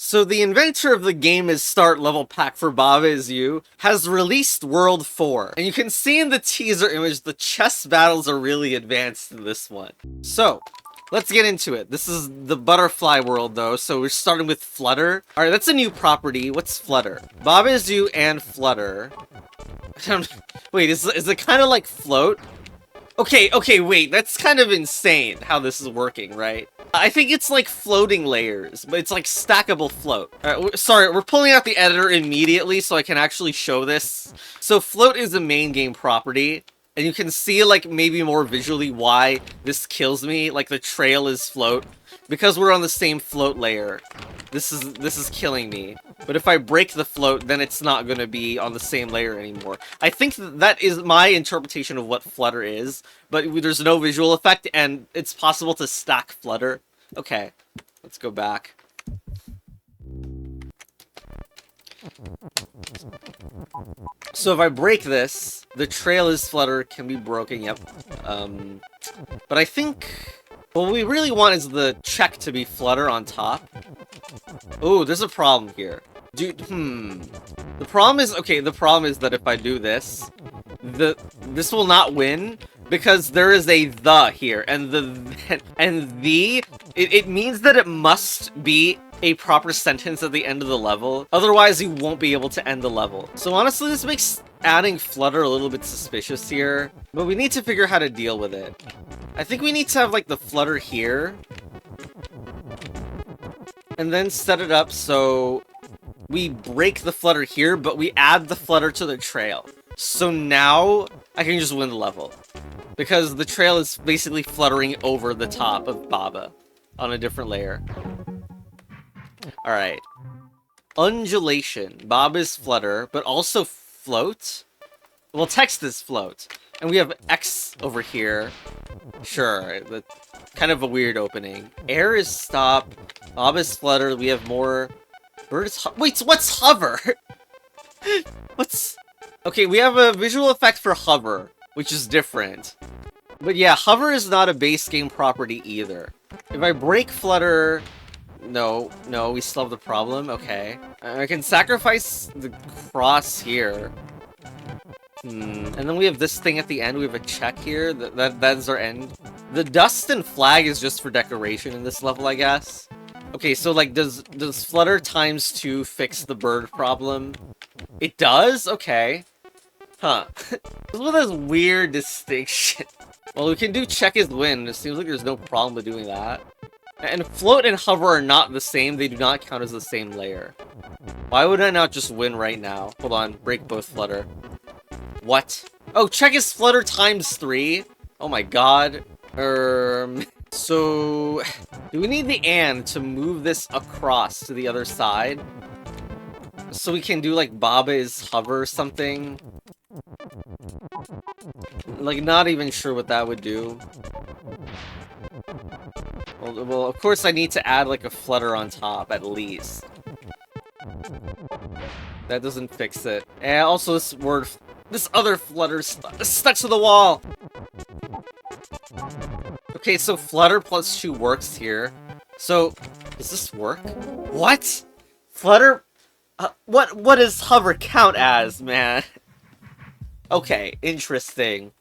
So the inventor of the Game is Start level pack for Baba Is You has released World 4. And you can see in the teaser image the chess battles are really advanced in this one. So, let's get into it. This is the butterfly world though, so we're starting with Flutter. Alright, that's a new property. What's Flutter? Baba Is You and Flutter. Wait, is it kind of like float? Okay, wait, that's kind of insane how this is working, right? I think it's like floating layers, but it's like stackable float. Alright, sorry, we're pulling out the editor immediately so I can actually show this. So float is a main game property, and you can see like maybe more visually why this kills me, like the trail is float. Because we're on the same float layer, this is killing me. But if I break the float, then it's not going to be on the same layer anymore. I think that is my interpretation of what Flutter is, but there's no visual effect, and it's possible to stack Flutter. Okay, let's go back. So if I break this, the trail is Flutter, can be broken, yep. But I think what we really want is the check to be Flutter on top. Oh, there's a problem here. Dude, The problem is that if I do this, this will not win because there is a the here, and it means that it must be a proper sentence at the end of the level. Otherwise, you won't be able to end the level. So honestly, this makes adding Flutter a little bit suspicious here, but we need to figure out how to deal with it. I think we need to have like the Flutter here, and then set it up so we break the Flutter here, but we add the Flutter to the trail. So now I can just win the level. Because the trail is basically fluttering over the top of Baba on a different layer. Alright. Undulation. Baba is Flutter, but also float? Well, text is float. And we have X over here. Sure, that's kind of a weird opening. Air is stop. Baba is Flutter. We have more. Bird is wait, what's hover? Okay, we have a visual effect for hover, which is different. But yeah, hover is not a base game property either. If I break Flutter... No, we still have the problem. Okay. I can sacrifice the cross here. And then we have this thing at the end. We have a check here. That's our end. The dust and flag is just for decoration in this level, I guess. Okay, so like, does Flutter times 2 fix the bird problem? It does? Okay. Huh. This one has weird distinction. Well, we can do check is win. It seems like there's no problem with doing that. And float and hover are not the same. They do not count as the same layer. Why would I not just win right now? Hold on. Break both Flutter. What? Oh, check is Flutter times 3? Oh my god. So, do we need the and to move this across to the other side? So we can do like Baba is hover or something? Like, not even sure what that would do. Well, of course I need to add like a Flutter on top, at least. That doesn't fix it. And also this other Flutter stuck to the wall! Okay, so Flutter plus 2 works here. So, does this work? What? Flutter? What does hover count as, man? Okay, interesting.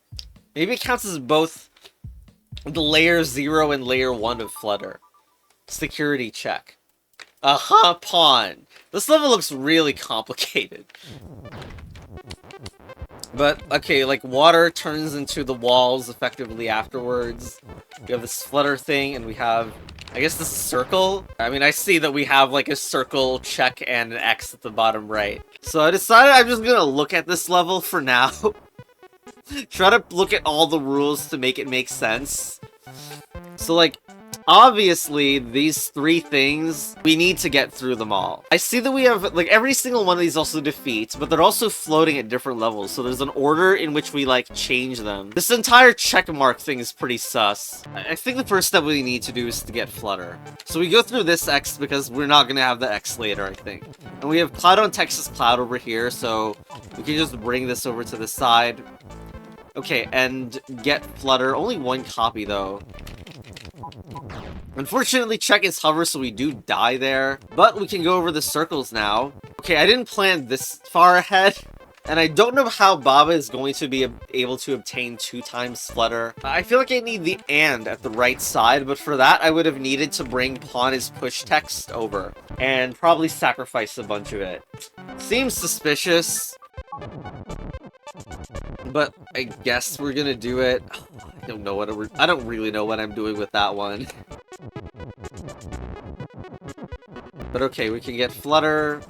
Maybe it counts as both the layer 0 and layer 1 of Flutter. Security check. Aha, pawn. This level looks really complicated. But, okay, like, water turns into the walls effectively afterwards. We have this Flutter thing, and we have, I guess this is circle? I mean, I see that we have, like, a circle, check, and an X at the bottom right. So I decided I'm just gonna look at this level for now. Try to look at all the rules to make it make sense. So, like, obviously, these 3 things, we need to get through them all. I see that we have, like, every single one of these also defeats, but they're also floating at different levels, so there's an order in which we, like, change them. This entire checkmark thing is pretty sus. I think the first step we need to do is to get Flutter. So we go through this X because we're not gonna have the X later, I think. And we have Cloud on Texas Cloud over here, so we can just bring this over to the side. Okay, and get Flutter. Only 1 copy, though. Unfortunately, check is hover, so we do die there. But we can go over the circles now. Okay, I didn't plan this far ahead. And I don't know how Baba is going to be able to obtain 2 times flutter. I feel like I need the and at the right side, but for that I would have needed to bring pawn is push text over. And probably sacrifice a bunch of it. Seems suspicious. But I guess we're gonna do it. I don't really know what I'm doing with that one. But okay, we can get flutter.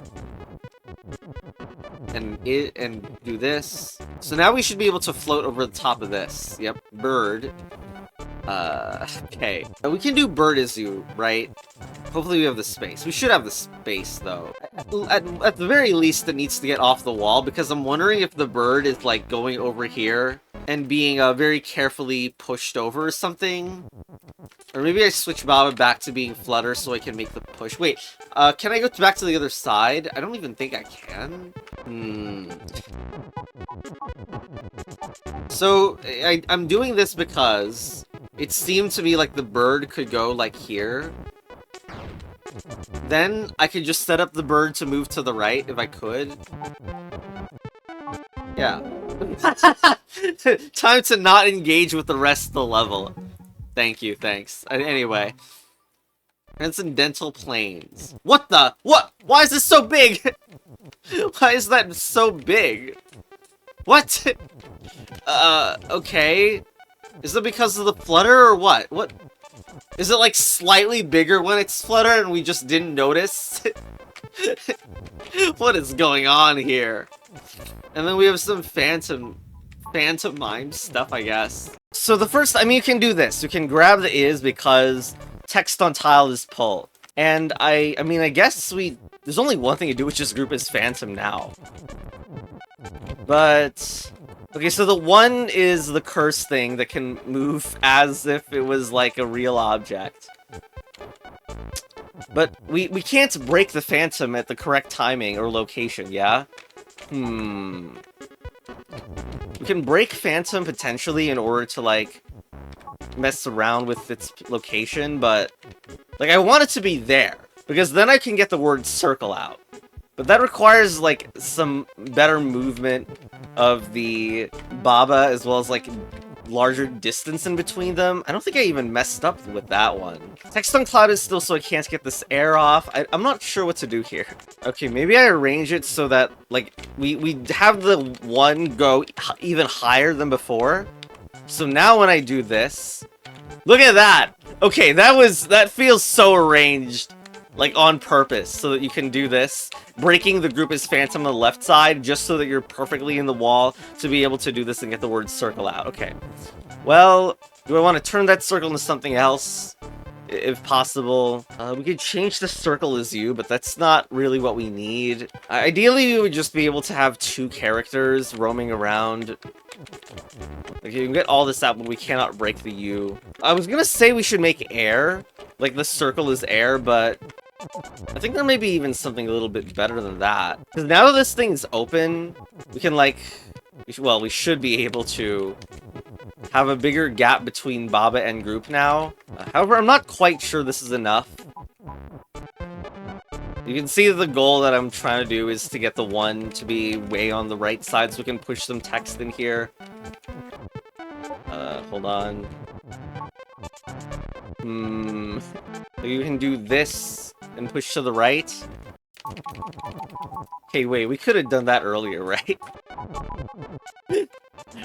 And do this. So now we should be able to float over the top of this. Yep, bird. Okay. We can do bird as you, right? Hopefully we have the space. We should have the space, though. At the very least, it needs to get off the wall, because I'm wondering if the bird is, like, going over here and being very carefully pushed over or something. Or maybe I switch Baba back to being flutter so I can make the push. Wait, can I go back to the other side? I don't even think I can. So, I'm doing this because it seemed to me like the bird could go, like, here. Then I could just set up the bird to move to the right if I could. Yeah. Time to not engage with the rest of the level. Thank you, thanks. Anyway. Transcendental planes. What the? What? Why is this so big? Why is that so big? What? Okay. Is it because of the flutter or what? What? Is it like slightly bigger when it's flutter and we just didn't notice? What is going on here? And then we have some phantom mime stuff, I guess. So the first, I mean, you can do this. You can grab the is because text on tile is pull. And I mean, I guess there's only one thing to do, which is group as phantom now. But, okay, so the one is the curse thing that can move as if it was like a real object. But we can't break the phantom at the correct timing or location, yeah? We can break phantom potentially in order to, like, mess around with its location, but, like, I want it to be there, because then I can get the word circle out. But that requires, like, some better movement of the Baba, as well as, like, larger distance in between them. I don't think I even messed up with that one. Text on cloud is still so I can't get this air off. I'm not sure what to do here. Okay, maybe I arrange it so that, like, we have the one go even higher than before. So now when I do this, look at that! Okay, that feels so arranged. Like, on purpose, so that you can do this. Breaking the group as phantom on the left side, just so that you're perfectly in the wall to be able to do this and get the word circle out. Okay. Well, do I want to turn that circle into something else? If possible. We could change the circle as you, but that's not really what we need. Ideally, we would just be able to have 2 characters roaming around. Like, you can get all this out, but we cannot break the U. I was gonna say we should make air. Like, the circle is air, but I think there may be even something a little bit better than that. Because now that this thing's open, we can, like... Well, we should be able to have a bigger gap between Baba and group now. However, I'm not quite sure this is enough. You can see the goal that I'm trying to do is to get the one to be way on the right side so we can push some text in here. Hold on. You can do this and push to the right. Okay, wait, we could have done that earlier, right?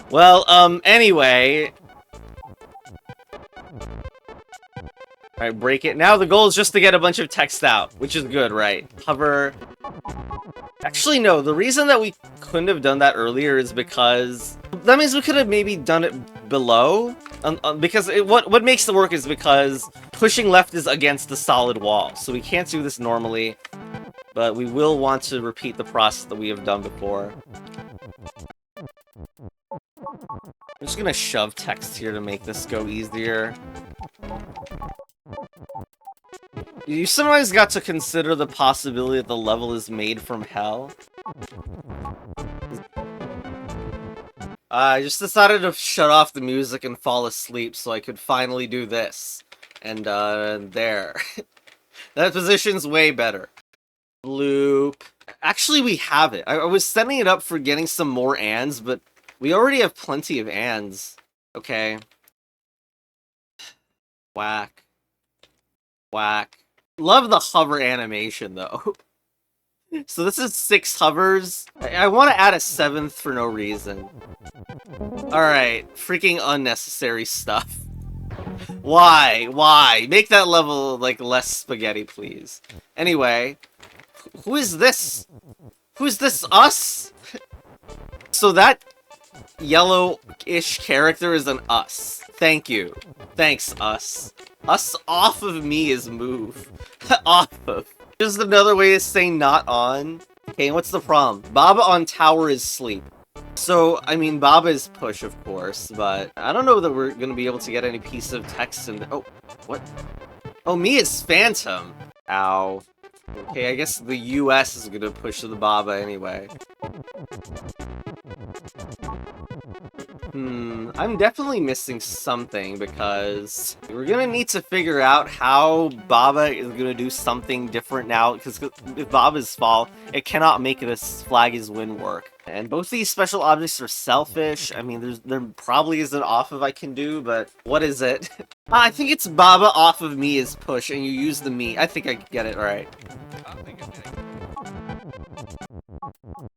Well, anyway. Alright, break it. Now the goal is just to get a bunch of text out, which is good, right? Hover. Actually, no, the reason that we couldn't have done that earlier is because... That means we could have maybe done it below. Because what makes it work is because pushing left is against the solid wall. So we can't do this normally. But we will want to repeat the process that we have done before. I'm just gonna shove text here to make this go easier. You sometimes got to consider the possibility that the level is made from hell. I just decided to shut off the music and fall asleep so I could finally do this. And, there. That position's way better. Loop. Actually, we have it. I was setting it up for getting some more ands, but we already have plenty of ands. Okay. Whack. Whack. Love the hover animation, though. So this is 6 hovers. I want to add a 7th for no reason. Alright, freaking unnecessary stuff. Why? Why? Make that level, like, less spaghetti, please. Anyway, who is this? Who's this? Us? So that yellow-ish character is an us. Thank you. Thanks, us. Us off of me is move. Off of. Just another way to say not on. Okay, what's the problem? Baba on tower is sleep. So, I mean, Baba is push, of course, but I don't know that we're gonna be able to get any piece of text in. Oh, what? Oh, me is Phantom. Ow. Okay, I guess the US is gonna push the Baba anyway. I'm definitely missing something because we're gonna need to figure out how Baba is gonna do something different now, because if Baba's fall, it cannot make this flag is win work. And both these special objects are selfish. I mean, there probably is an off of I can do, but what is it? I think it's Baba off of me is push, and you use the me. I think I get it right.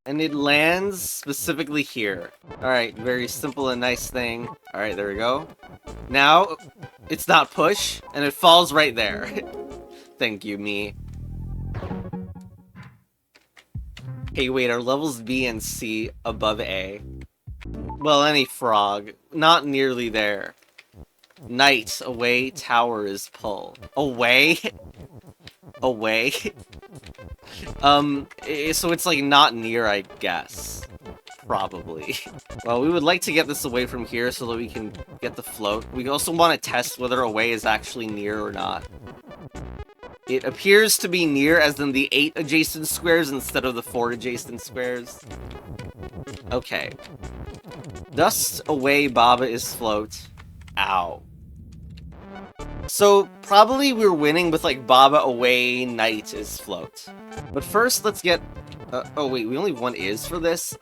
And it lands specifically here. Alright, very simple and nice thing. Alright, there we go. Now, it's not push, and it falls right there. Thank you, me. Hey, wait, are levels B and C above A? Well, any frog. Not nearly there. Knight, away, tower is pull. Away? Away? So it's like not near, I guess. Probably. Well, we would like to get this away from here so that we can get the float. We also want to test whether away is actually near or not. It appears to be near, as in the 8 adjacent squares instead of the 4 adjacent squares. Okay. Dust away, Baba is float. Ow. So, probably we're winning with, like, Baba away, Knight is float. But first, let's get... oh, wait, we only have 1 is for this?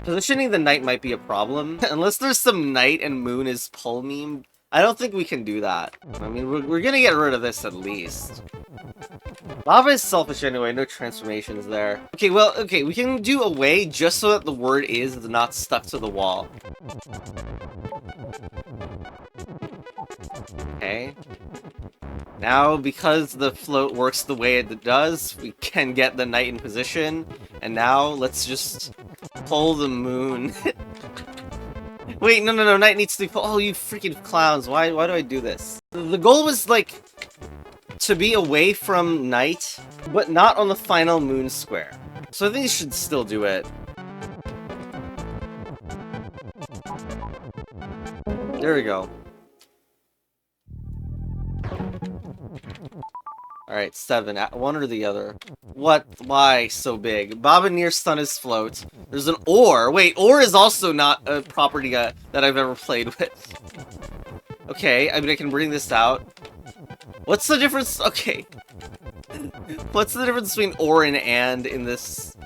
Positioning the Knight might be a problem. Unless there's some Knight and Moon is pull meme, I don't think we can do that. I mean, we're gonna get rid of this at least. Baba is selfish anyway, no transformations there. Okay, well, okay, we can do away just so that the word is not stuck to the wall. Okay. Now, because the float works the way it does, we can get the Knight in position. And now, let's just pull the Moon. Wait, no, Knight needs to be pulled. Oh, you freaking clowns. Why do I do this? The goal was, like, to be away from Knight, but not on the final Moon square. So I think you should still do it. There we go. Alright, 7. One or the other. What? Why so big? Baba near stun is float. There's an or. Wait, or is also not a property that I've ever played with. Okay, I mean, I can bring this out. What's the difference? Okay. What's the difference between or and in this?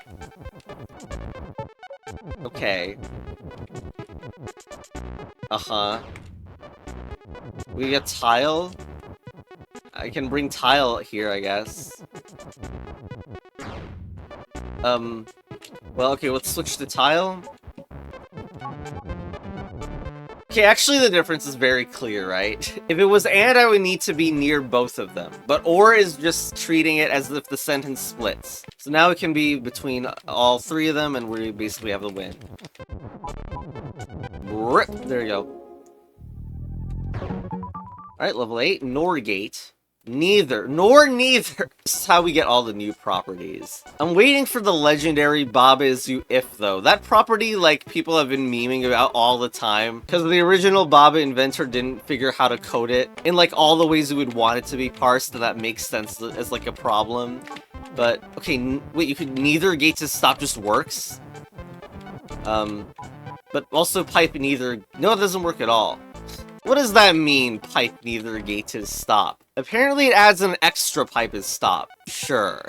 Okay. Uh-huh. We get tile. I can bring tile here, I guess. Well, okay, let's switch to tile. Okay, actually the difference is very clear, right? If it was and, I would need to be near both of them. But or is just treating it as if the sentence splits. So now it can be between all 3 of them, and we basically have the win. Rip. There you go. Alright, level 8, nor gate. Neither. Nor neither. This is how we get all the new properties. I'm waiting for the legendary Baba is you if, though. That property, like, people have been memeing about all the time. Because the original Baba Inventor didn't figure how to code it in, like, all the ways we would want it to be parsed, and that makes sense as, like, a problem. But, okay, wait, you could neither gate to stop just works? But also pipe neither... No, it doesn't work at all. What does that mean, pipe neither gate is stop? Apparently it adds an extra pipe is stop. Sure.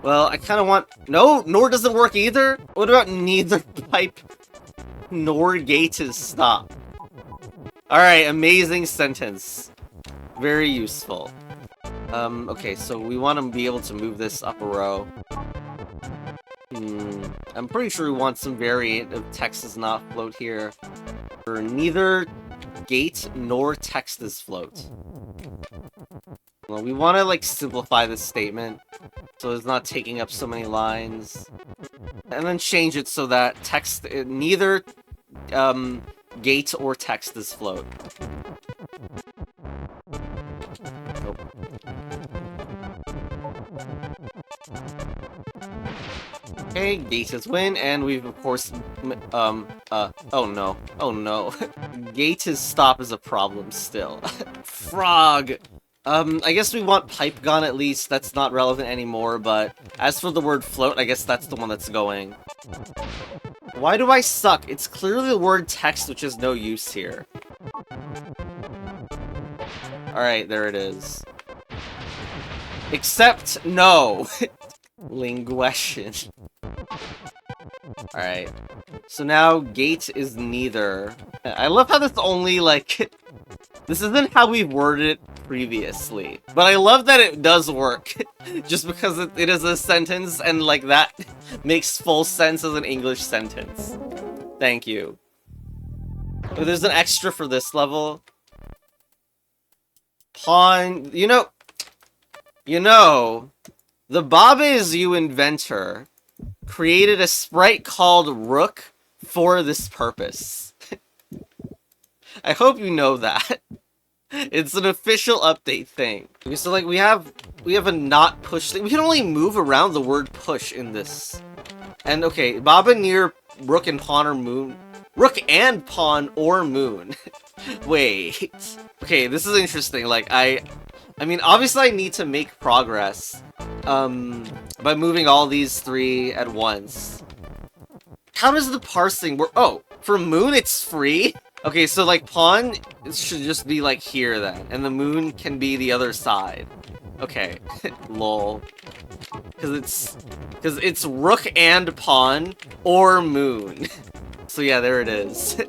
Well, I kind of want... No, nor doesn't work either? What about neither pipe nor gate is stop? Alright, amazing sentence. Very useful. Okay, so we want to be able to move this up a row. I'm pretty sure we want some variant of text is not float here. Or neither gate nor text is float. Well, we want to, like, simplify this statement so it's not taking up so many lines. And then change it so that text, neither gate or text is float. Nope. Okay, gate is win, and we've, of course, oh no. Oh no. Gate is stop is a problem still. Frog! I guess we want pipe gun at least. That's not relevant anymore, but as for the word float, I guess that's the one that's going. Why do I suck? It's clearly the word text, which is no use here. Alright, there it is. Except, no! Linguation. Alright. So now, gate is neither. I love how this only, like... This isn't how we've worded it previously. But I love that it does work. Just because it is a sentence, and, like, that makes full sense as an English sentence. Thank you. Oh, there's an extra for this level. Pawn... You know... The Baba Is You Inventor created a sprite called Rook for this purpose. I hope you know that. It's an official update thing. So, like, we have a not push thing. We can only move around the word push in this. And, okay, Baba near Rook and Pawn or Moon. Rook and Pawn or Moon. Wait. Okay, this is interesting. Like, I mean, obviously I need to make progress. By moving all these three at once. How does the parsing work? Oh, for Moon it's free? Okay, so like Pawn, it should just be like here then, and the Moon can be the other side. Okay, lol. Cause it's Rook and Pawn or Moon. So yeah, there it is.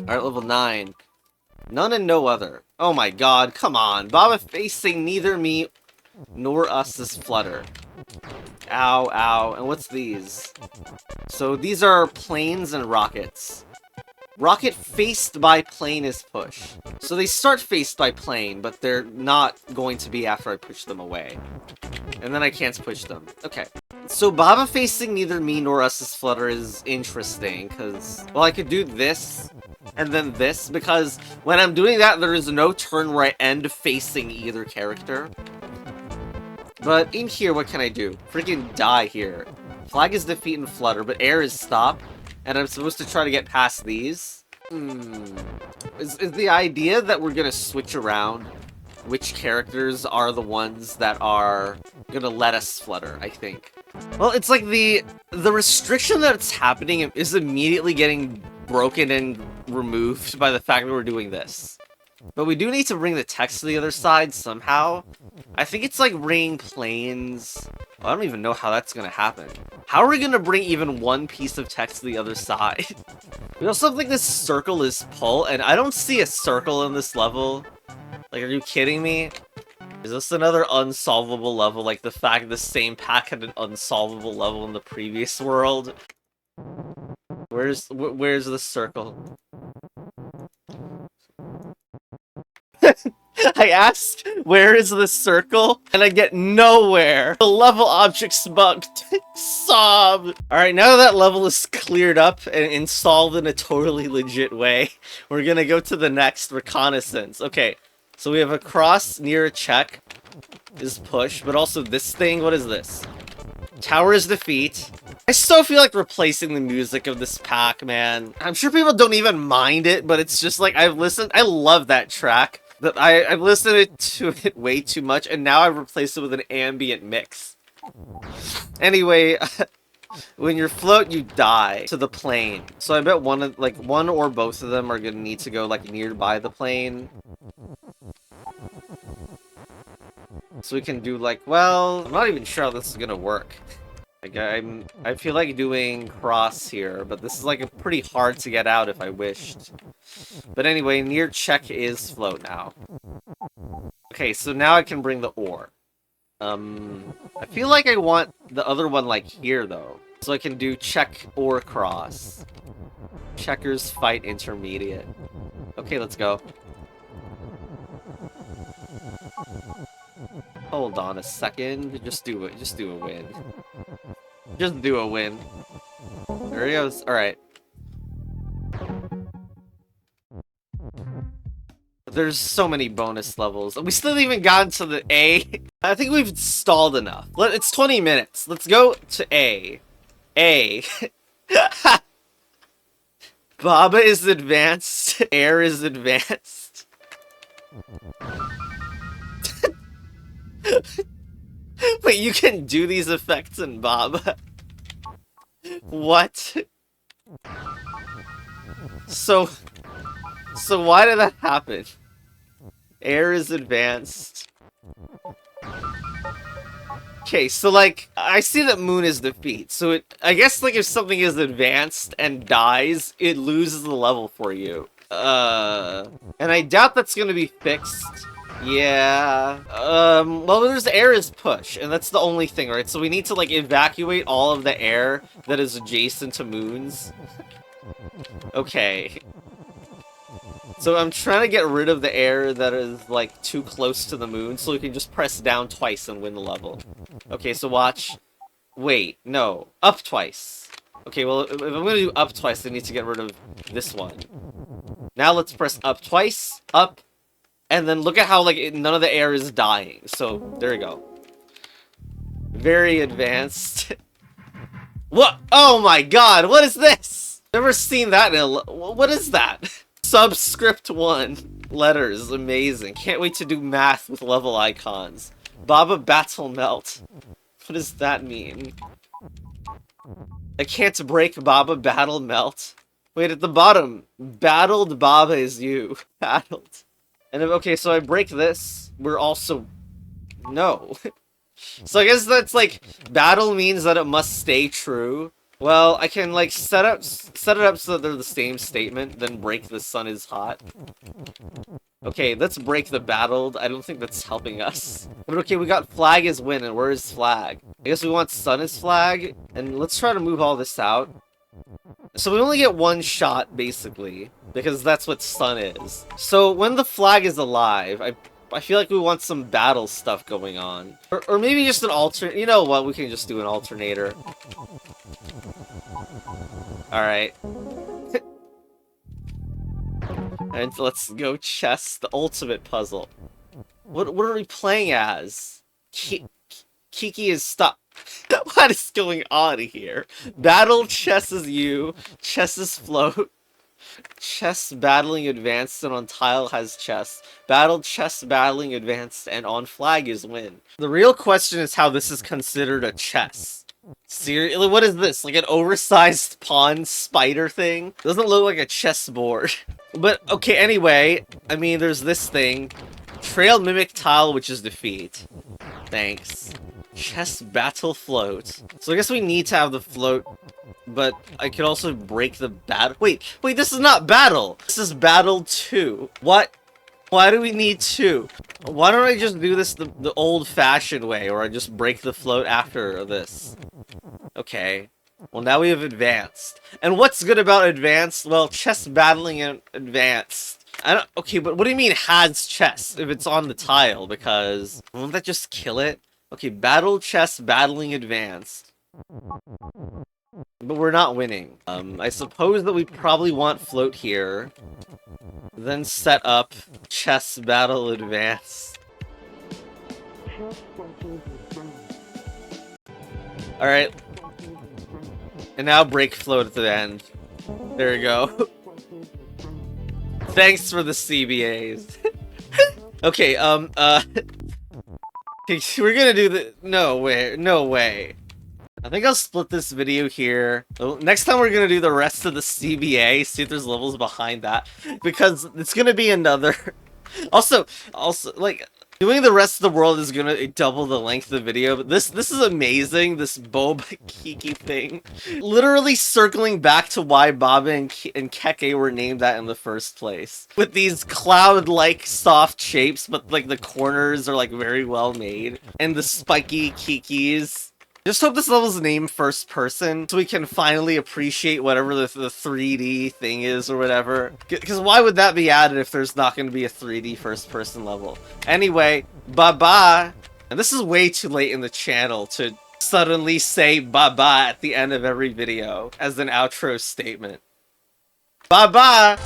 Alright, level 9. None and no other. Oh my god, come on. Baba facing neither me nor us is flutter. Ow, ow. And what's these? So these are planes and rockets. Rocket faced by plane is push. So they start faced by plane, but they're not going to be after I push them away. And then I can't push them. Okay. So Baba facing neither me nor us is flutter is interesting, because, well, I could do this and then this, because when I'm doing that, there is no turn where I end facing either character. But in here, what can I do? Freaking die here. Flag is defeat and flutter, but air is stop, and I'm supposed to try to get past these? Is the idea that we're gonna switch around which characters are the ones that are gonna let us flutter, I think. Well, it's like the restriction that's happening is immediately getting broken and removed by the fact that we're doing this. But we do need to bring the text to the other side somehow. I think it's like bringing planes. Well, I don't even know how that's gonna happen. How are we gonna bring even one piece of text to the other side? We also think this circle is pull, and I don't see a circle in this level. Like, are you kidding me? Is this another unsolvable level? Like the fact the same pack had an unsolvable level in the previous world? Where's the circle? I asked, where is the circle? And I get nowhere. The level object's bugged. Sob. Alright, now that level is cleared up and solved in a totally legit way, we're gonna go to the next Reconnaissance. Okay, so we have a cross near a check is push, but also this thing, what is this? Tower is defeat. I still feel like replacing the music of this pack, man. I'm sure people don't even mind it, but it's just like, I love that track. But I've listened to it way too much, and now I've replaced it with an ambient mix. Anyway, When you float, you die to the plane. So I bet one or both of them are gonna need to go like nearby the plane. So we can do like, well, I'm not even sure how this is gonna work. Like I feel like doing cross here, but this is like pretty hard to get out if I wished. But anyway, near check is float now. Okay, so now I can bring the ore. I feel like I want the other one like here though. So I can do check or cross. Checkers fight intermediate. Okay, let's go. Hold on a second. Just do it. Just do a win. Just do a win. There he goes. Alright. There's so many bonus levels. We still haven't even gotten to the A. I think we've stalled enough. It's 20 minutes. Let's go to A. A. Baba is advanced. Air is advanced. Wait, you can do these effects in Baba? What? So why did that happen? Air is advanced. Okay, so like, I see that Moon is defeat, so I guess like if something is advanced and dies, it loses the level for you. And I doubt that's gonna be fixed. Yeah. Well, there's air is push, and that's the only thing, right? So we need to like evacuate all of the air that is adjacent to moons. Okay. So I'm trying to get rid of the air that is like too close to the moon, so we can just press down twice and win the level. Okay, so watch. Wait, no. Up twice. Okay, well, if I'm gonna do up twice, I need to get rid of this one. Now let's press up twice, up, and then look at how, like, none of the air is dying. So, there we go. Very advanced. What? Oh my god, what is this? Never seen that in a... What is that? Subscript 1. Letters, amazing. Can't wait to do math with level icons. Baba Battle Melt. What does that mean? I can't break Baba Battle Melt. Wait, at the bottom. Battled Baba is you. Battled. And if, okay, so I break this. We're also... No. So I guess that's like... Battle means that it must stay true. Well, I can like set it up so that they're the same statement, then break the sun is hot. Okay, let's break the battled. I don't think that's helping us. But okay, we got flag is win, and where is flag? I guess we want sun is flag, and let's try to move all this out. So we only get one shot, basically, because that's what sun is. So when the flag is alive, I feel like we want some battle stuff going on. Or maybe just an alternate. You know what, we can just do an alternator. Alright. And let's go chess, the ultimate puzzle. What are we playing as? Kiki is stuck. What is going on here? Battle chess is you, chess is float. Chess battling advanced and on tile has chess. Battle chess battling advanced and on flag is win. The real question is how this is considered a chess. Seriously, what is this? Like an oversized pawn spider thing? Doesn't look like a chessboard. But, okay, anyway, I mean, there's this thing. Trail mimic tile, which is defeat. Thanks. Chess battle float. So I guess we need to have the float, but I could also break the battle. Wait, this is not battle. This is battle 2. What? Why do we need 2? Why don't I just do this the old-fashioned way, or I just break the float after this? Okay. Well, now we have advanced. And what's good about advanced? Well, chess battling and advanced. Okay, but what do you mean has chess if it's on the tile? Because won't that just kill it? Okay, battle chess battling advanced. But we're not winning. I suppose that we probably want float here. Then set up chess battle advanced. Alright. And now break float at the end. There we go. Thanks for the CBAs. Okay, we're gonna do the... No way. I think I'll split this video here. Next time we're gonna do the rest of the CBA, see if there's levels behind that. Because it's gonna be another... Also, like, doing the rest of the world is gonna double the length of the video, but this is amazing, this Boba Kiki thing. Literally circling back to why Baba and Keke were named that in the first place. With these cloud-like soft shapes, but like the corners are like very well made. And the spiky Kikis. Just hope this level's named first person, so we can finally appreciate whatever the 3D thing is or whatever. Because why would that be added if there's not going to be a 3D first person level? Anyway, bye-bye! And this is way too late in the channel to suddenly say bye-bye at the end of every video as an outro statement. Bye-bye!